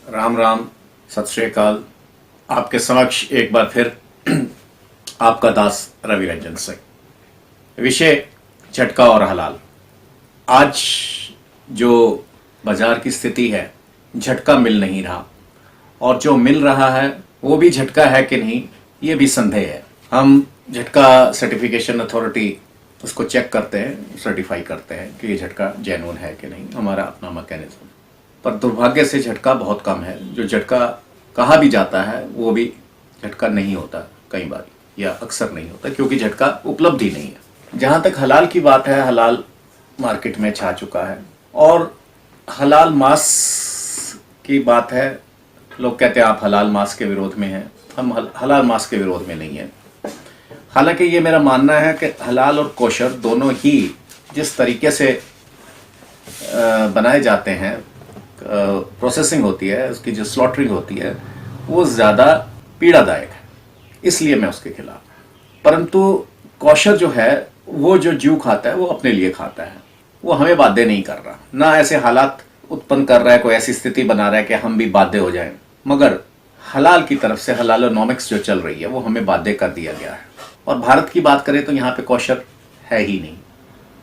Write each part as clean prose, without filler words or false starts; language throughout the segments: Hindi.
राम राम, सत श्री अकाल। आपके समक्ष एक बार फिर आपका दास रवि रंजन सिंह। विषय झटका और हलाल। आज जो बाजार की स्थिति है, झटका मिल नहीं रहा, और जो मिल रहा है वो भी झटका है कि नहीं ये भी संदेह है। हम झटका सर्टिफिकेशन अथॉरिटी उसको चेक करते हैं, सर्टिफाई करते हैं कि ये झटका जेन्युइन है कि नहीं, हमारा अपना मैकेनिज्म। पर दुर्भाग्य से झटका बहुत कम है। जो झटका कहा भी जाता है वो भी झटका नहीं होता कई बार, या अक्सर नहीं होता, क्योंकि झटका उपलब्ध ही नहीं है। जहाँ तक हलाल की बात है, हलाल मार्केट में छा चुका है, और हलाल मांस की बात है। लोग कहते हैं आप हलाल मांस के विरोध में हैं। हम हलाल मांस के विरोध में नहीं है। हालांकि ये मेरा मानना है कि हलाल और कोशर दोनों ही जिस तरीके से बनाए जाते हैं, प्रोसेसिंग होती है, उसकी जो स्लॉटरिंग होती है, वो ज़्यादा पीड़ादायक है, इसलिए मैं उसके खिलाफ। परंतु कौशल जो है, वो जो जीव खाता है वो अपने लिए खाता है, वो हमें बाध्य नहीं कर रहा, ना ऐसे हालात उत्पन्न कर रहा है, कोई ऐसी स्थिति बना रहा है कि हम भी बाध्य हो जाएं। मगर हलाल की तरफ से हलालोनॉमिक्स जो चल रही है वो हमें बाध्य कर दिया गया है। और भारत की बात करें तो यहाँ पे कौशल है ही नहीं,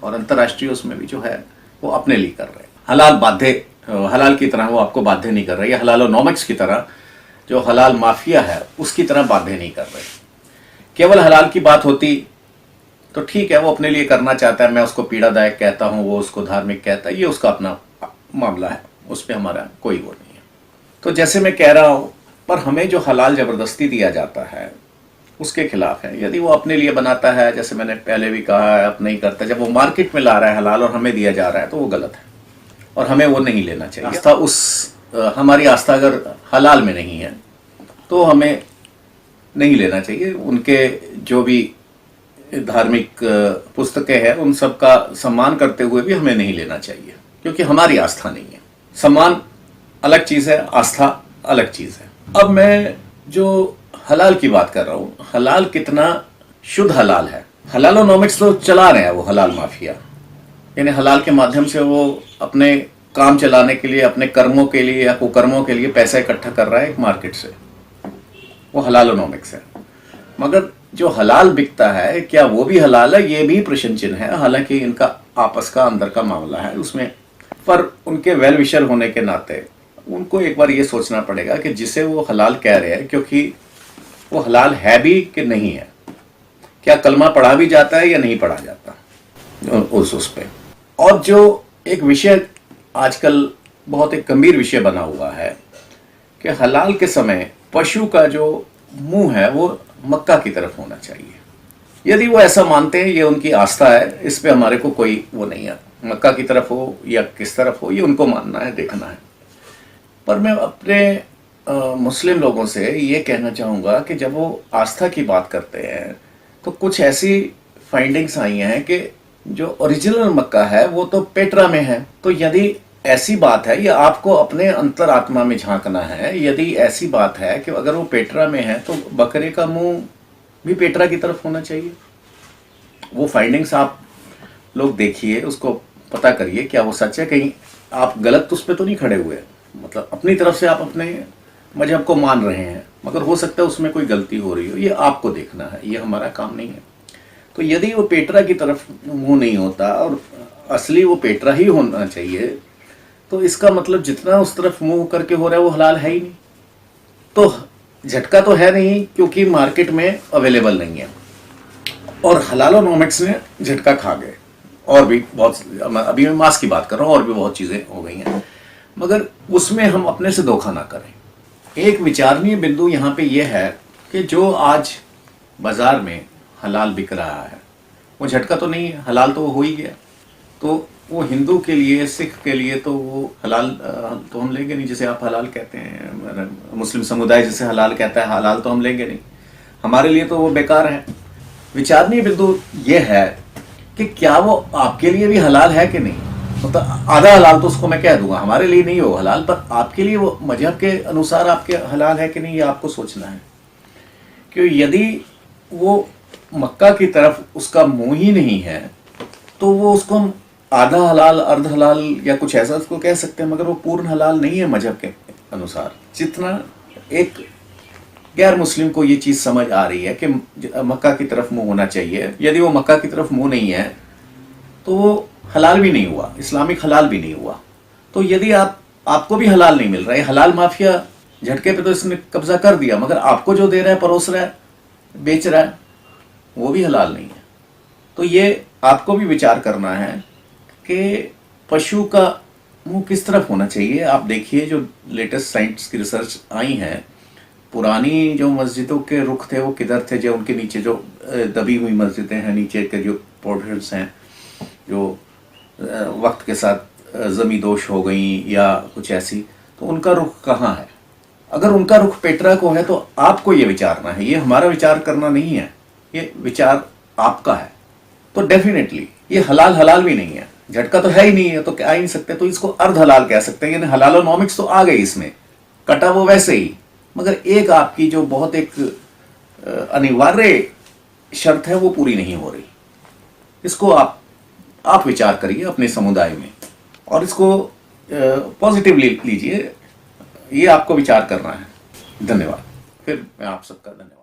और अंतर्राष्ट्रीय उसमें भी जो है वो अपने लिए कर रहे हैं। हलाल बाध्य, हलाल की तरह वो आपको बाध्य नहीं कर रहे, या हलालोनॉमिक्स की तरह जो हलाल माफिया है उसकी तरह बाध्य नहीं कर रहे। केवल हलाल की बात होती तो ठीक है, वो अपने लिए करना चाहता है, मैं उसको पीड़ादायक कहता हूं, वो उसको धार्मिक कहता है, ये उसका अपना मामला है, उस पर हमारा कोई वो नहीं है। तो जैसे मैं कह रहा हूं, पर हमें जो हलाल जबरदस्ती दिया जाता है उसके खिलाफ है। यदि वो अपने लिए बनाता है, जैसे मैंने पहले भी कहा है, अपने ही करता है, जब वो मार्केट में ला रहा है हलाल और हमें दिया जा रहा है तो वो गलत है, और हमें वो नहीं लेना चाहिए। आस्था हमारी आस्था अगर हलाल में नहीं है तो हमें नहीं लेना चाहिए। उनके जो भी धार्मिक पुस्तकें हैं उन सब का सम्मान करते हुए भी हमें नहीं लेना चाहिए, क्योंकि हमारी आस्था नहीं है। सम्मान अलग चीज है, आस्था अलग चीज है। अब मैं जो हलाल की बात कर रहा हूं, हलाल कितना शुद्ध हलाल है। हलालोनॉमिक्स तो चला रहे हैं वो हलाल माफिया, यानी हलाल के माध्यम से वो अपने काम चलाने के लिए, अपने कर्मों के लिए या कुकर्मों के लिए पैसा इकट्ठा कर रहा है एक मार्केट से, वो हलालोनॉमिक्स है। मगर जो हलाल बिकता है, क्या वो भी हलाल है, ये भी प्रश्न चिन्ह है। हालांकि इनका आपस का अंदर का मामला है उसमें, पर उनके वेल विशर होने के नाते उनको एक बार ये सोचना पड़ेगा कि जिसे वो हलाल कह रहे हैं, क्योंकि वो हलाल है भी कि नहीं है, क्या कलमा पढ़ा भी जाता है या नहीं पढ़ा जाता उस पे। और जो एक विषय आजकल बहुत एक गंभीर विषय बना हुआ है कि हलाल के समय पशु का जो मुंह है वो मक्का की तरफ होना चाहिए। यदि वो ऐसा मानते हैं, ये उनकी आस्था है, इस पे हमारे को कोई वो नहीं है, मक्का की तरफ हो या किस तरफ हो ये उनको मानना है, देखना है। पर मैं अपने मुस्लिम लोगों से ये कहना चाहूँगा कि जब वो आस्था की बात करते हैं तो कुछ ऐसी फाइंडिंग्स आई हैं कि जो ओरिजिनल मक्का है वो तो पेट्रा में है। तो यदि ऐसी बात है, या आपको अपने अंतरात्मा में झांकना है, यदि ऐसी बात है कि अगर वो पेट्रा में है तो बकरे का मुंह भी पेट्रा की तरफ होना चाहिए। वो फाइंडिंग्स आप लोग देखिए, उसको पता करिए क्या वो सच है, कहीं आप गलत उस पर तो नहीं खड़े हुए। मतलब अपनी तरफ से आप अपने मजहब को मान रहे हैं, मगर हो सकता है उसमें कोई गलती हो रही हो, ये आपको देखना है, ये हमारा काम नहीं है। तो यदि वो पेट्रा की तरफ मुंह नहीं होता और असली वो पेट्रा ही होना चाहिए, तो इसका मतलब जितना उस तरफ मुंह करके हो रहा है वो हलाल है ही नहीं। तो झटका तो है नहीं, क्योंकि मार्केट में अवेलेबल नहीं है, और हलालोनॉमिक्स ने झटका खा गए। और भी बहुत, अभी मैं मांस की बात कर रहा हूँ, और भी बहुत चीजें हो गई हैं, मगर उसमें हम अपने से धोखा ना करें। एक विचारणीय बिंदु यहाँ पे यह है कि जो आज बाजार में हलाल बिक रहा है वो झटका तो नहीं है, हलाल तो वो हो ही गया। तो वो हिंदू के लिए, सिख के लिए तो वो हलाल तो हम लेंगे नहीं, जैसे आप हलाल कहते हैं, मुस्लिम समुदाय जैसे हलाल कहता है, हलाल तो हम लेंगे नहीं, हमारे लिए तो वो बेकार है। विचारणीय बिंदु ये है कि क्या वो आपके लिए भी हलाल है कि नहीं। मतलब आधा हलाल तो उसको मैं कह दूंगा, हमारे लिए नहीं हो हलाल, पर आपके लिए वो मजहब के अनुसार आपके हलाल है कि नहीं, ये आपको सोचना है। क्योंकि यदि वो मक्का की तरफ उसका मुंह ही नहीं है तो वो उसको आधा हलाल, अर्ध हलाल या कुछ ऐसा उसको कह सकते हैं, मगर वो पूर्ण हलाल नहीं है मजहब के अनुसार जितना एक गैर मुस्लिम को ये चीज़ समझ आ रही है कि मक्का की तरफ मुंह होना चाहिए, यदि वो मक्का की तरफ मुंह नहीं है तो वो हलाल भी नहीं हुआ, इस्लामिक हलाल भी नहीं हुआ। तो यदि आपको भी हलाल नहीं मिल रहा है, हलाल माफिया झटके पे तो इसने कब्जा कर दिया, मगर आपको जो दे रहा है, परोस रहा है, बेच रहा है, वो भी हलाल नहीं है। तो ये आपको भी विचार करना है कि पशु का मुंह किस तरफ होना चाहिए। आप देखिए जो लेटेस्ट साइंस की रिसर्च आई है, पुरानी जो मस्जिदों के रुख थे वो किधर थे, जो उनके नीचे जो दबी हुई मस्जिदें हैं, नीचे के जो पोर्शंस हैं जो वक्त के साथ जमींदोश हो गई या कुछ ऐसी, तो उनका रुख कहाँ है। अगर उनका रुख पेट्रा को है तो आपको ये विचारना है, ये हमारा विचार करना नहीं है, ये विचार आपका है। तो डेफिनेटली ये हलाल भी नहीं है, झटका तो है ही नहीं है, तो क्या ही नहीं सकते, तो इसको अर्ध हलाल कह सकते हैं, यानी हलालोनॉमिक्स तो आ गई इसमें, कटा वो वैसे ही, मगर एक आपकी जो बहुत एक अनिवार्य शर्त है वो पूरी नहीं हो रही। इसको आप विचार करिए अपने समुदाय में और इसको पॉजिटिवली लीजिए, ये आपको विचार करना है। धन्यवाद। फिर मैं आप सबका धन्यवाद।